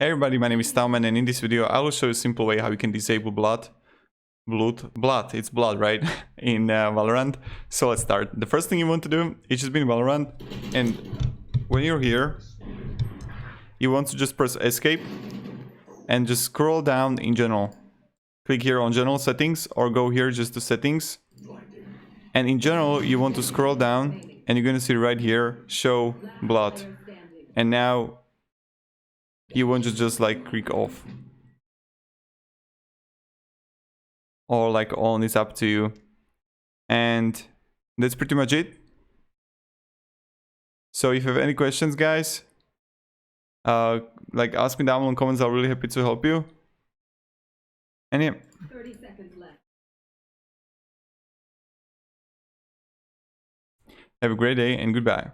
Hey everybody, my name is TaoMan, and in this video I will show you a simple way how you can disable blood, it's blood, right? in Valorant. So let's start. The first thing you want to do is just be in Valorant, and when you're here, you want to just press escape and just scroll down in general. Click here on general settings or go here just to settings. And in general, you want to scroll down and you're gonna see right here, show blood. And now you want to just like click off. Or like on, it's up to you. And that's pretty much it. So if you have any questions, guys, like ask me down in the comments. I'm really happy to help you. And yeah. 30 seconds left. Have a great day and goodbye.